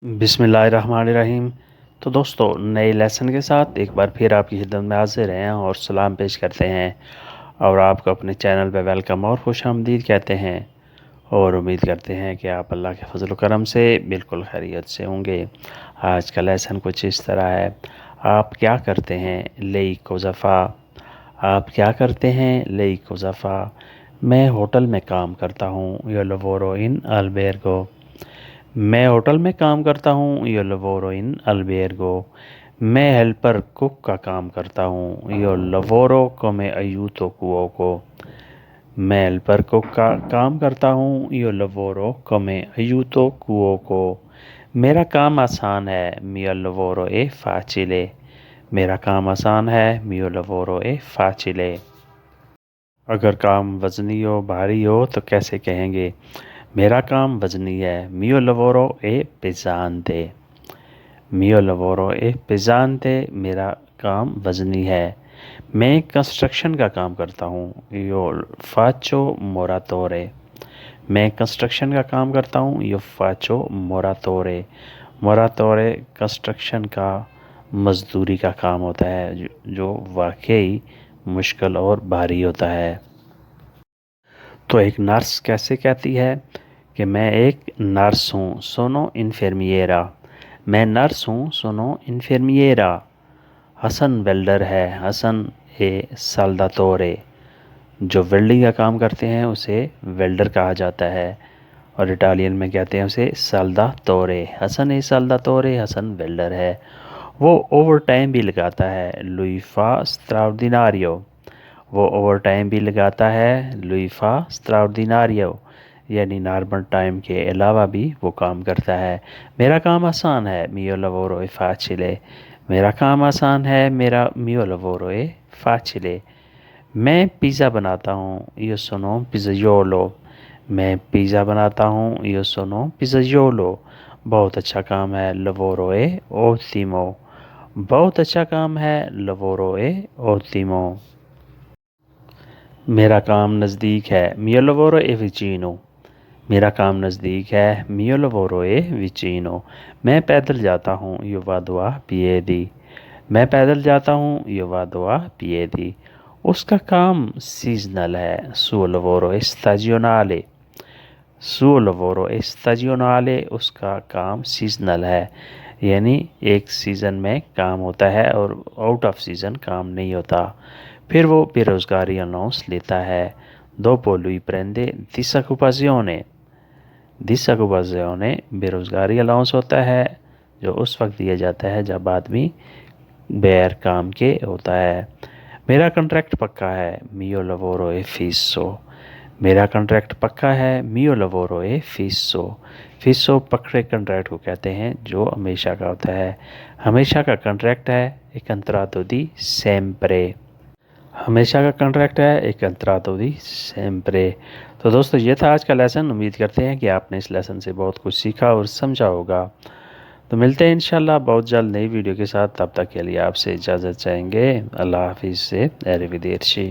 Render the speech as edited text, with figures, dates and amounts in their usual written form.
बिस्मिल्लाहिर्रहमानिर्रहीम। तो दोस्तों, नए लेसन के साथ एक बार फिर आपकी खिदमत में हाजिर हैं और सलाम पेश करते हैं और आपको अपने चैनल पर वेलकम और खुशामदीद कहते हैं और उम्मीद करते हैं कि आप अल्लाह के फजल करम से बिल्कुल खैरियत से होंगे। आज का लेसन कुछ इस तरह है। आप क्या करते हैं लेई कोज़फ़ा। आप क्या करते हैं लेई कोज़फ़ा। मैं होटल में काम करता हूँ यो लवोरो इन अल्बेर्गो। मैं होटल में काम करता हूँ यो लवोरो इन अल्बेर्गो। मैं हेल्पर कुक का काम करता हूँ यो लवोरो come aiuto cuoco। मैं हेल्पर कुक का काम करता हूँ यो लवोरो come aiuto cuoco। मेरा काम आसान है mio lavoro è facile। मेरा काम आसान है mio lavoro è facile। अगर काम वज़नी हो भारी हो तो कैसे कहेंगे। मेरा काम वज़नी है mio lavoro è pesante। mio lavoro è pesante। मेरा काम वज़नी है। मैं कंस्ट्रक्शन का काम करता हूँ io faccio muratore। मैं कंस्ट्रक्शन का काम करता हूँ io faccio muratore। muratore construction का मज़दूरी का काम होता है जो वाकई मुश्किल और भारी होता है। तो एक नर्स कैसे कहती है कि मैं एक नर्स हूँ सोनो इन्फर्मिएरा। मैं नर्स हूँ सोनो इन्फर्मिएरा। हसन वेल्डर है हसन ए साल्दातोरे। जो वेल्डिंग का काम करते हैं उसे वेल्डर कहा जाता है और इटालियन में कहते हैं उसे साल्दातोरे। हसन ए साल्दातोरे हसन वेल्डर है। वो ओवर टाइम भी लगाता है lui fa straordinario। वो ओवर टाइम भी लगाता है lui fa straordinario, यानी नॉर्मल टाइम के अलावा भी वो काम करता है। मेरा काम आसान है mio lavoro è facile। मेरा काम आसान है मेरा mio lavoro è facile। मैं पिज़्ज़ा बनाता हूँ io sono pizzaiolo। मैं पिज़्ज़ा बनाता हूँ io sono pizzaiolo। बहुत अच्छा काम है lavoro è ottimo। बहुत अच्छा काम है lavoro è ottimo। मेरा काम नज़दीक है mio lavoro è vicino। मेरा काम नज़दीक है mio lavoro è vicino। मैं पैदल जाता हूँ io vado a piedi। मैं पैदल जाता हूँ io vado a piedi। उसका काम सीजनल है suo lavoro è stagionale। suo lavoro è stagionale। उसका काम सीजनल है, यानी एक सीज़न में काम होता है और आउट ऑफ सीज़न काम नहीं होता। फिर वो बेरोज़गारी अनाउंस लेता है dopo lui prende disoccupazione। disoccupazione बेरोज़गारी अलाउंस होता है जो उस वक्त दिया जाता है जब आदमी गैर काम के होता है। मेरा कॉन्ट्रैक्ट पक्का है mio lavoro è fisso। मेरा कॉन्ट्रैक्ट पक्का है mio lavoro è fisso। fisso पक्के कॉन्ट्रैक्ट को कहते हैं जो हमेशा का होता है। हमेशा का कॉन्ट्रैक्ट है एक contratto di sempre। हमेशा का कॉन्ट्रैक्ट है एक contratto di sempre। तो दोस्तों, ये था आज का लेसन। उम्मीद करते हैं कि आपने इस लेसन से बहुत कुछ सीखा और समझा होगा। तो मिलते हैं इंशाल्लाह बहुत जल्द नई वीडियो के साथ। तब तक के लिए आपसे इजाज़त चाहेंगे। अल्लाह हाफिज़ से arrivederci।